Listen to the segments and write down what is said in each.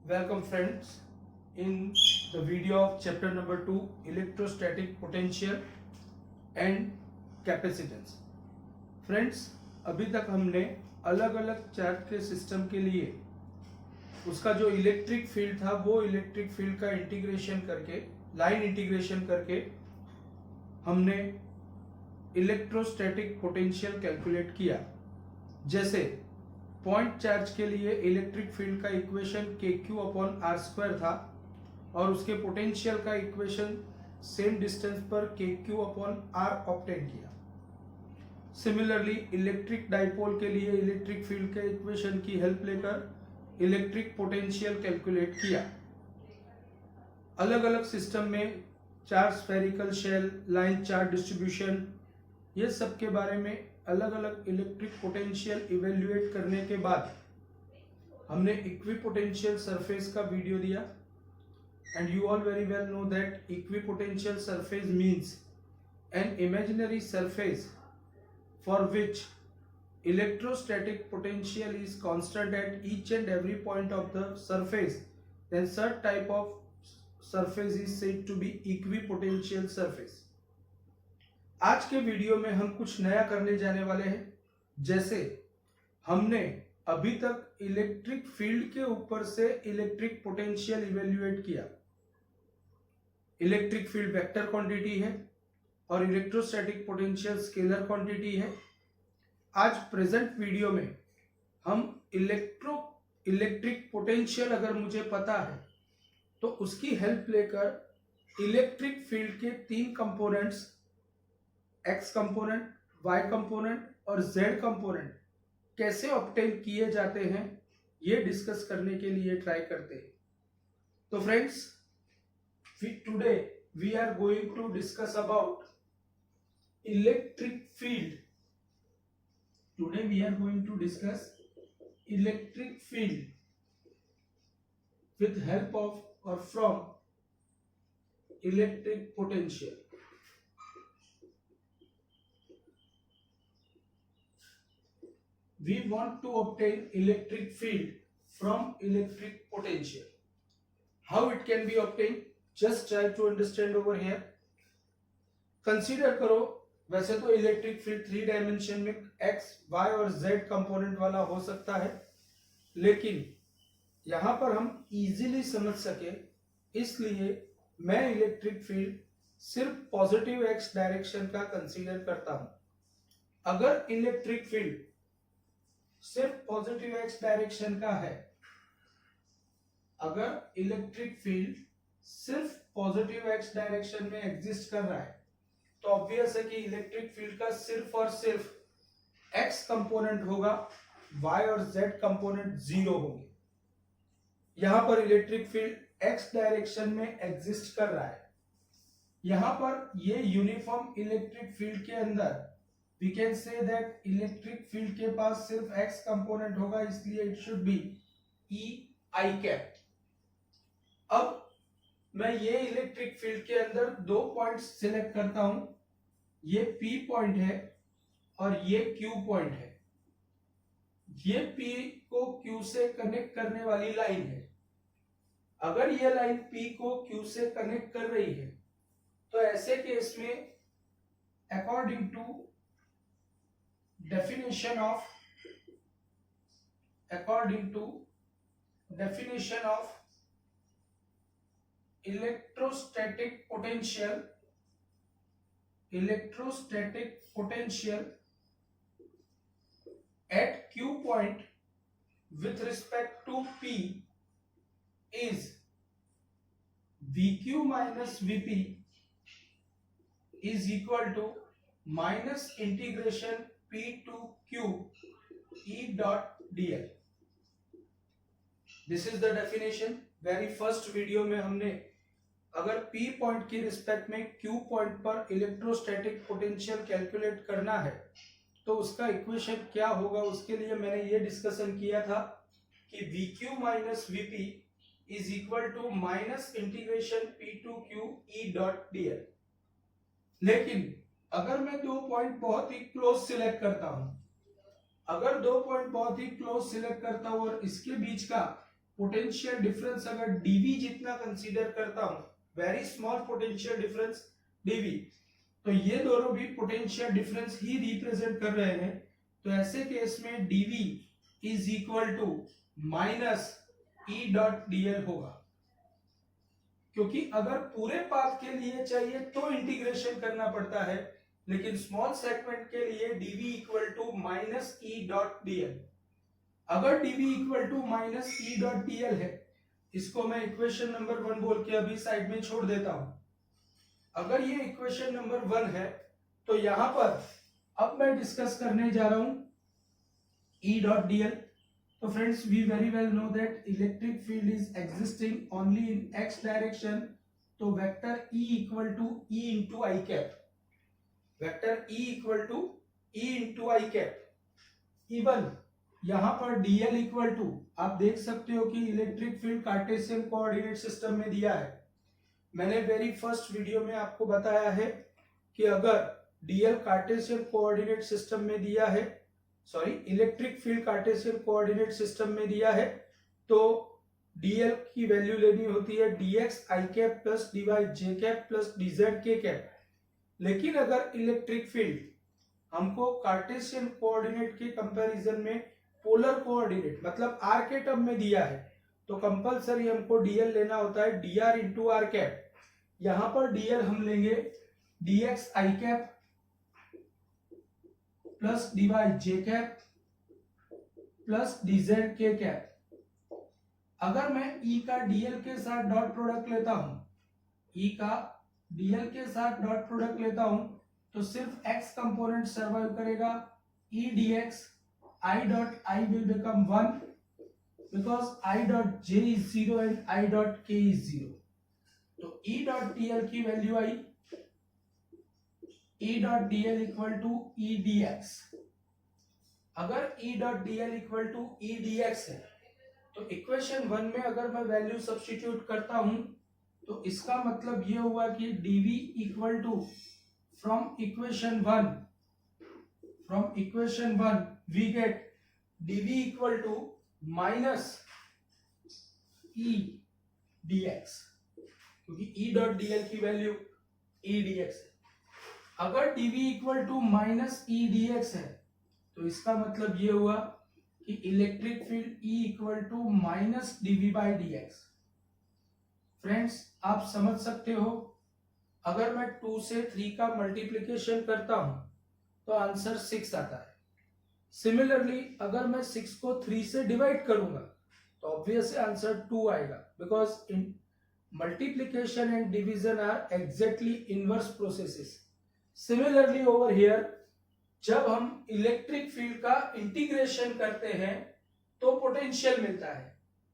Welcome friends in the video of chapter number 2 electrostatic potential and capacitance. Friends, अभी तक हमने अलग अलग चार्ज के सिस्टम के लिए उसका जो इलेक्ट्रिक फील्ड था वो इलेक्ट्रिक फील्ड का इंटीग्रेशन करके लाइन इंटीग्रेशन करके हमने इलेक्ट्रोस्टैटिक पोटेंशियल कैलकुलेट किया। जैसे पॉइंट चार्ज के लिए इलेक्ट्रिक फील्ड का इक्वेशन KQ/R² था और उसके पोटेंशियल का इक्वेशन सेम डिस्टेंस पर KQ/R ऑब्टेन किया। सिमिलरली इलेक्ट्रिक डाइपोल के लिए इलेक्ट्रिक फील्ड के इक्वेशन की हेल्प लेकर इलेक्ट्रिक पोटेंशियल कैलकुलेट किया। अलग अलग सिस्टम में charge spherical shell, line charge distribution, ये सब के बारे में अलग अलग इलेक्ट्रिक पोटेंशियल इवेल्युएट करने के बाद हमने इक्विपोटेंशियल सरफेस का वीडियो दिया। And you all very well know that equipotential surface means an imaginary surface for which electrostatic potential is constant at each and every point of the surface, then such type of surface is said to be equipotential surface. आज के video में हम कुछ नया करने जाने वाले हैं। जैसे हमने अभी तक इलेक्ट्रिक फील्ड के ऊपर से इलेक्ट्रिक पोटेंशियल इवेल्युएट किया। इलेक्ट्रिक फील्ड वेक्टर क्वांटिटी है और इलेक्ट्रोस्टैटिक पोटेंशियल स्केलर क्वांटिटी है। आज प्रेजेंट वीडियो में हम इलेक्ट्रिक पोटेंशियल अगर मुझे पता है तो उसकी हेल्प लेकर इलेक्ट्रिक फील्ड के तीन components x component, y component और जेड कंपोनेंट कैसे ऑब्टेन किए जाते हैं ये डिस्कस करने के लिए ट्राई करते हैं। तो friends, today we are going to discuss about electric field. Today we are going to discuss electric field with help of or from electric potential. We want to obtain electric field from electric potential. How it can be obtained? Just try to understand over here. Consider करो, वैसे तो electric field 3 dimension में x, Y और z component वाला हो सकता है, लेकिन यहां पर हम इजीली समझ सके इसलिए मैं इलेक्ट्रिक फील्ड सिर्फ पॉजिटिव एक्स डायरेक्शन का कंसीडर करता हूं। अगर इलेक्ट्रिक फील्ड सिर्फ पॉजिटिव एक्स डायरेक्शन का है, अगर इलेक्ट्रिक फील्ड सिर्फ पॉजिटिव एक्स डायरेक्शन में एग्जिस्ट कर रहा है तो ऑब्वियस है कि इलेक्ट्रिक फील्ड का सिर्फ और सिर्फ एक्स कंपोनेंट होगा, वाई और जेड कंपोनेंट जीरो होंगे। यहां पर इलेक्ट्रिक फील्ड एक्स डायरेक्शन में एग्जिस्ट कर रहा है। यहां पर ये यूनिफॉर्म इलेक्ट्रिक फील्ड के अंदर we can say that electric field के पास सिर्फ एक्स कंपोनेंट होगा, इसलिए it should be E i cap. अब मैं ये इलेक्ट्रिक फील्ड के अंदर दो पॉइंट्स सिलेक्ट करता हूं। ये P पॉइंट है और ये Q पॉइंट है। ये P को Q से कनेक्ट करने वाली लाइन है। अगर ये लाइन P को Q से कनेक्ट कर रही है तो ऐसे केस में according to definition of electrostatic potential at Q point with respect to P is VQ minus VP is equal to minus integration P to Q E dot dl. This is the definition. Very first video में हमने अगर P point की respect में Q point पर electrostatic potential calculate करना है तो उसका इक्वेशन क्या होगा, उसके लिए मैंने ये डिस्कशन किया था कि VQ minus VP is equal to minus integration P to Q E dot dl। लेकिन अगर मैं दो पॉइंट बहुत ही क्लोज सिलेक्ट करता हूं, और इसके बीच का पोटेंशियल डिफरेंस अगर डीवी जितना कंसीडर करता हूं, very small potential difference dv, तो ये दोनों भी पोटेंशियल डिफरेंस ही रिप्रेजेंट कर रहे हैं। तो ऐसे केस में dv is equal to minus E dot dl होगा, क्योंकि अगर पूरे पाथ के लिए चाहिए तो इंटीग्रेशन करना पड़ता है, लेकिन स्मॉल सेगमेंट के लिए DV equal to minus E dot DL. अगर DV equal to minus E dot DL है, इसको मैं इक्वेशन नंबर 1 बोल के अभी साइड में छोड़ देता हूं। अगर ये इक्वेशन नंबर 1 है, तो यहां पर अब मैं डिस्कस करने जा रहा हूं ई डॉट डीएल। तो friends, we very well know that electric field is existing only in X direction. तो vector E equal to E into I cap, vector E equal to E into I cap. Even यहां पर DL equal to, आप देख सकते हो कि electric field Cartesian coordinate system में दिया है। मैंने वेरी फर्स्ट वीडियो में आपको बताया है कि अगर डीएल कार्टेशियन कोऑर्डिनेट सिस्टम में दिया है, sorry electric field Cartesian coordinate system में दिया है, तो डीएल की वैल्यू लेनी होती है डीएक्स आई कैप प्लस डीवाई जे कैप प्लस डीजेड के कैप। लेकिन अगर इलेक्ट्रिक फील्ड हमको कार्टेशियन कोऑर्डिनेट के कंपैरिजन में पोलर कोऑर्डिनेट मतलब आर के टर्म में दिया है, तो कंपलसरी हमको डीएल लेना होता है डीआर इंटू आर कैप। यहां पर डीएल हम लेंगे डीएक्स आई कैप प्लस डीवाई जे कैप प्लस डीजेड के कैप। अगर मैं ई का डीएल के साथ डॉट प्रोडक्ट लेता हूं, ई का डीएल के साथ डॉट प्रोडक्ट लेता हूं, तो सिर्फ एक्स कंपोनेंट सर्वाइव करेगा। ई dx I dot I will become 1 because I dot j is 0 and I dot k is 0. तो E dot dl की वैल्यू आई E dot dl equal to E dx। अगर E dot dl equal to E dx है, तो equation 1 में अगर मैं value substitute करता हूं, तो इसका मतलब ये हुआ कि dv equal to from equation 1 we get dv equal to minus e dx, क्योंकि e dot dl की वैल्यू e dx है। अगर dv equal to minus e dx है, तो इसका मतलब ये हुआ कि electric field E equal to minus dv by dx। Friends, आप समझ सकते हो, अगर मैं 2 से 3 का मल्टीप्लीकेशन करता हूं, तो आंसर 6 आता है। सिमिलरली अगर मैं 6 को 3 से डिवाइड करूंगा, तो ऑब्वियसली आंसर 2 आएगा, because in multiplication and division are exactly inverse processes. Similarly over here, जब हम इलेक्ट्रिक फील्ड का इंटीग्रेशन करते हैं तो पोटेंशियल मिलता है।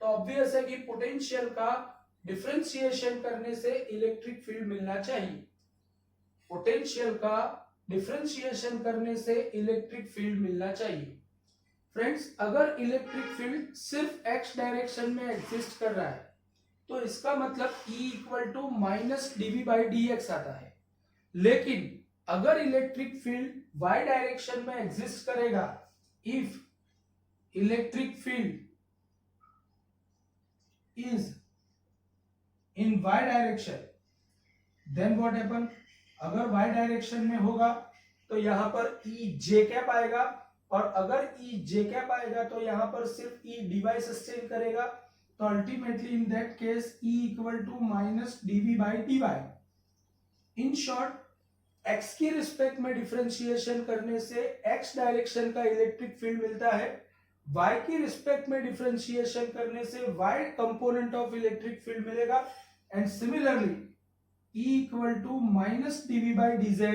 तो ऑब्वियस है कि पोटेंशियल का डिफरेंशिएशन करने से इलेक्ट्रिक फील्ड मिलना चाहिए। पोटेंशियल का डिफरेंशिएशन करने से इलेक्ट्रिक फील्ड मिलना चाहिए। फ्रेंड्स, अगर इलेक्ट्रिक फील्ड सिर्फ एक्स डायरेक्शन में एग्जिस्ट कर रहा है, तो इसका मतलब E equal to minus dv by d x आता है। लेकिन अगर इलेक्ट्रिक फील्ड वाई डायरेक्शन में एग्जिस्ट करेगा, if electric field is in y direction, then what happen? अगर y डायरेक्शन में होगा तो यहां पर E जे कैप आएगा, और अगर E जे कैप आएगा तो यहां पर सिर्फ E dy सस्टेन करेगा। तो ultimately in that case E equal to minus dv बाई dy। इन शॉर्ट, x की रिस्पेक्ट में डिफरेंशिएशन करने से x डायरेक्शन का इलेक्ट्रिक फील्ड मिलता है, y की रिस्पेक्ट में डिफरेंशिएशन करने से y component of electric field मिलेगा। And similarly E equal to minus dv by dz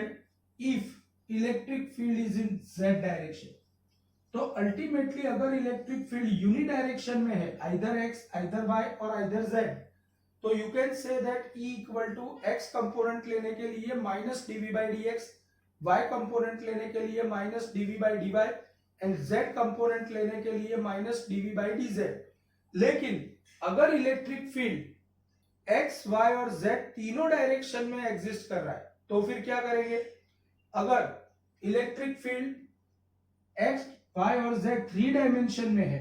if electric field is in z direction। तो अल्टीमेटली अगर इलेक्ट्रिक फील्ड यूनि डायरेक्शन में है, आइदर x, आइदर y और either z, तो you can say that E equal to x component लेने के लिए minus dv by dx, y component लेने के लिए minus dv by dy and z component लेने के लिए माइनस dv by dz। लेकिन अगर इलेक्ट्रिक फील्ड x, y और z तीनों डायरेक्शन में एग्जिस्ट कर रहा है, तो फिर क्या करेंगे? अगर इलेक्ट्रिक फील्ड x, y और z 3 डायमेंशन में है,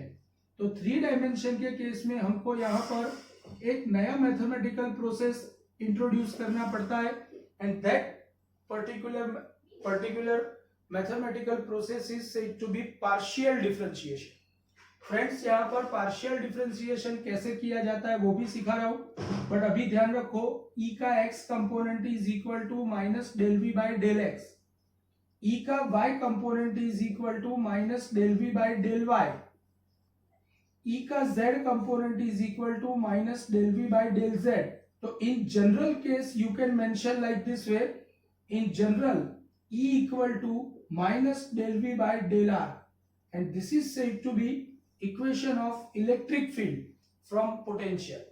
तो 3 डायमेंशन के केस में हमको यहाँ पर एक नया मैथमेटिकल प्रोसेस इंट्रोड्यूस करना पड़ता है, and that particular mathematical process is said to be partial differentiation. Friends यहाँ पर पार्शियल डिफरेंशिएशन कैसे किया जाता है वो भी सिखा रहा हूँ, बट अभी ध्यान रखो e का x component is equal to minus del v by del x, e का y component is equal to minus del v by del y, e का z component is equal to minus del v by del z. तो in general case you can mention like this way, in general E equal to minus del V by del R, and this is said to be equation of electric field from potential.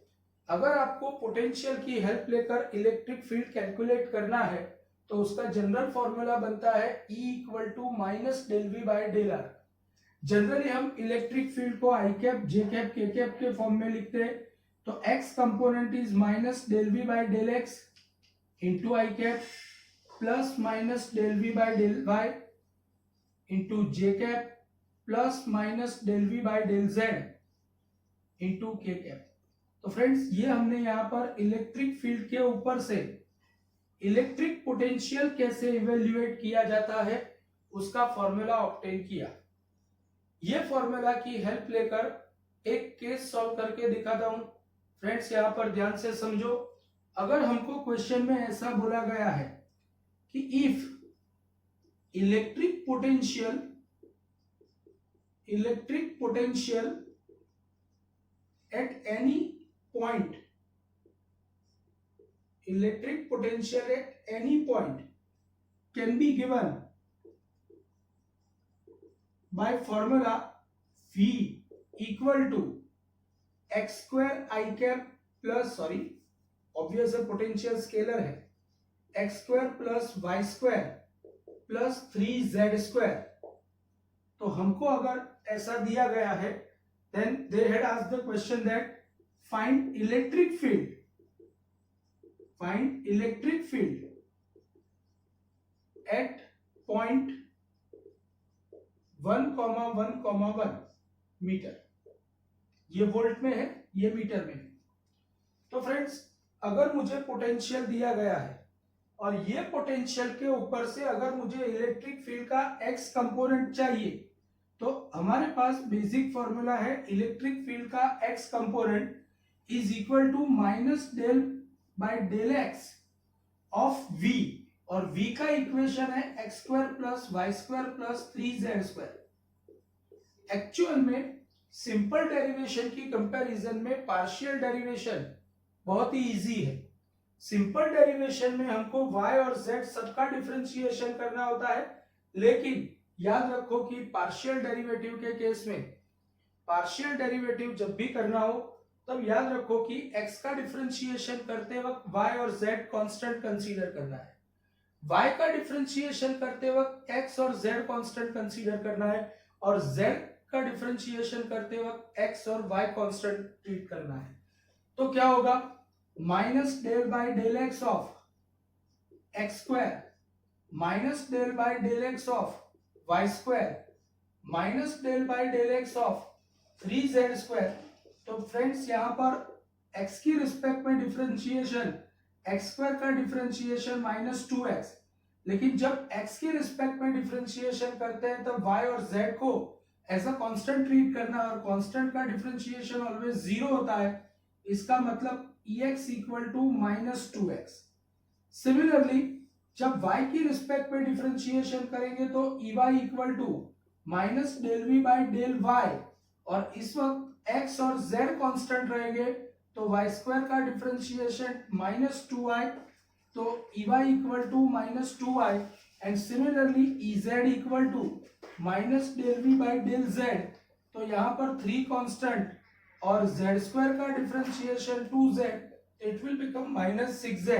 अगर आपको potential की help लेकर electric field calculate करना है तो उसका general formula बनता है E equal to minus del v by del r. Generally हम इलेक्ट्रिक फील्ड को i cap, j cap, k cap के फॉर्म में लिखते हैं. तो x component is minus del v by del x into I cap plus minus del v by del y into j cap plus minus del v by del z into k cap. तो friends ये हमने यहाँ पर electric field के ऊपर से electric potential कैसे evaluate किया जाता है उसका फॉर्मूला ऑब्टेन किया. ये फॉर्मूला की हेल्प लेकर एक केस सॉल्व करके दिखाता हूं. फ्रेंड्स यहाँ पर ध्यान से समझो. अगर हमको क्वेश्चन में ऐसा बोला गया है कि if electric potential at any point can be given by formula V equal to x square i cap plus, sorry obvious है पोटेंशियल स्केलर है, x square plus y square plus 3z². तो हमको अगर ऐसा दिया गया है then they had asked the question that find electric field at point 1,1,1 metre. ये वोल्ट में है, ये मीटर में है. तो फ्रेंड्स अगर मुझे पोटेंशियल दिया गया है और ये पोटेंशियल के ऊपर से अगर मुझे इलेक्ट्रिक फील्ड का x कंपोनेंट चाहिए तो हमारे पास बेसिक फॉर्मूला है इलेक्ट्रिक फील्ड का x component is equal to minus del by del x of v, और v का इक्वेशन है x square plus y square plus 3z². Actual में सिंपल डेरिवेशन की कंपैरिजन में पार्शियल डेरिवेशन बहुत ही इजी है. सिंपल डेरिवेशन में हमको y और z सबका डिफरेंशिएशन करना होता है, लेकिन याद रखो कि पार्शियल डेरिवेटिव के केस में पार्शियल डेरिवेटिव जब भी करना हो तब याद रखो कि x का डिफरेंशिएशन करते वक्त y और z कांस्टेंट कंसीडर करना है, y का डिफरेंशिएशन करते वक्त x और z कांस्टेंट कंसीडर करना है, और z का डिफरेंशिएशन करते वक्त x और y कांस्टेंट ट्रीट करना है. तो क्या होगा, minus del by del x of x square minus del by del x of y square minus del by del x of 3z². तो फ्रेंड्स यहाँ पर x की रिस्पेक्ट में डिफरेंशिएशन एक्स स्क्वायर का डिफरेंशिएशन माइनस 2x, लेकिन जब x की respect में डिफरेंशिएशन करते हैं तब y और z को एज अ कांस्टेंट ट्रीट करना, और कांस्टेंट का डिफरेंशिएशन ऑलवेज 0 होता है. इसका मतलब ex equal to minus 2x. Similarly जब y की रिस्पेक्ट में डिफरेंशिएशन करेंगे तो ey equal to minus del v by del y, और इस वक्त x और z कांस्टेंट रहेंगे तो y स्क्वायर का डिफरेंशिएशन माइनस 2y, तो ey equal to minus 2y, and similarly ez equal to minus del v by del z. तो यहाँ पर 3 कांस्टेंट और z स्क्वायर का differentiation 2z, it will become minus 6z.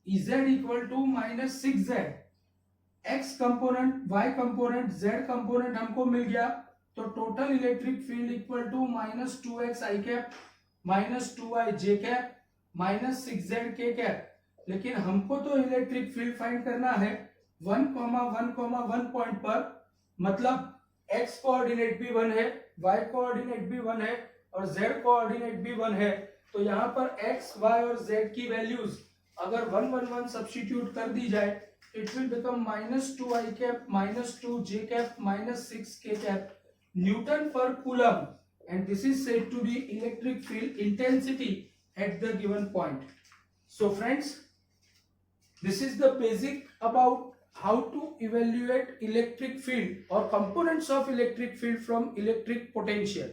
z equal to minus 6z. x component, y component, z component हमको मिल गया, तो total electric field equal to minus 2x i cap minus 2y j cap minus 6z के cap. लेकिन हमको तो electric field find करना है 1,1,1 पॉइंट पर, मतलब x कोऑर्डिनेट भी 1 है, y कोऑर्डिनेट भी 1 है और z कोऑर्डिनेट भी 1 है, तो यहाँ पर x, y और z की वैल्यूज अगर 1 1 1 सब्स्टिट्यूट कर दी जाए, it will become -2i cap -2j cap -6k cap Newton पर coulomb, and this is said to be electric field intensity at the given point. So friends, this is the basic about how to evaluate electric field or components of electric field from electric potential.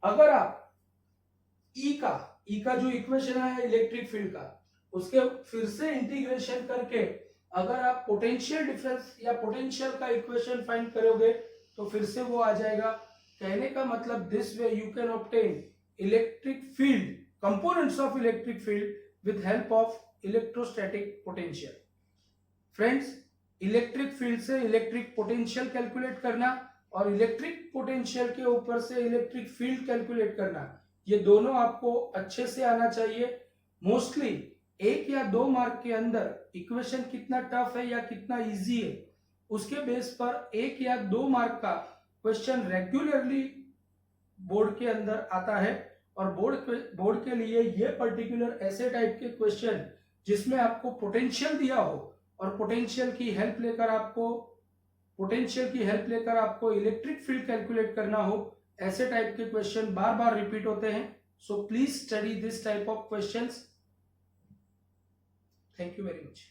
अगर आप E का जो equation है electric field का, उसके फिर से integration करके अगर आप पोटेंशियल डिफरेंस या पोटेंशियल का इक्वेशन फाइंड करोगे तो फिर से वो आ जाएगा। कहने का मतलब this way you can obtain electric field, components of electric field with help of electrostatic potential. Friends, electric field से इलेक्ट्रिक पोटेंशियल कैलकुलेट करना और इलेक्ट्रिक पोटेंशियल के ऊपर से इलेक्ट्रिक फील्ड कैलकुलेट करना, ये दोनों आपको अच्छे से आना चाहिए। मोस्टली 1 या 2 मार्क के अंदर इक्वेशन कितना टफ है या कितना इजी है, उसके बेस पर 1 या 2 मार्क का क्वेश्चन रेगुलरली बोर्ड के अंदर आता है। और बोर्ड के लिए ये पर्टिकुलर ऐसे टाइप के क्वेश्चन जिसमें आपको पोटेंशियल दिया हो और पोटेंशियल की हेल्प लेकर आपको इलेक्ट्रिक फील्ड कैलकुलेट करना हो, ऐसे टाइप के क्वेश्चन बार बार रिपीट होते हैं। So please study this type of questions. Thank you very much.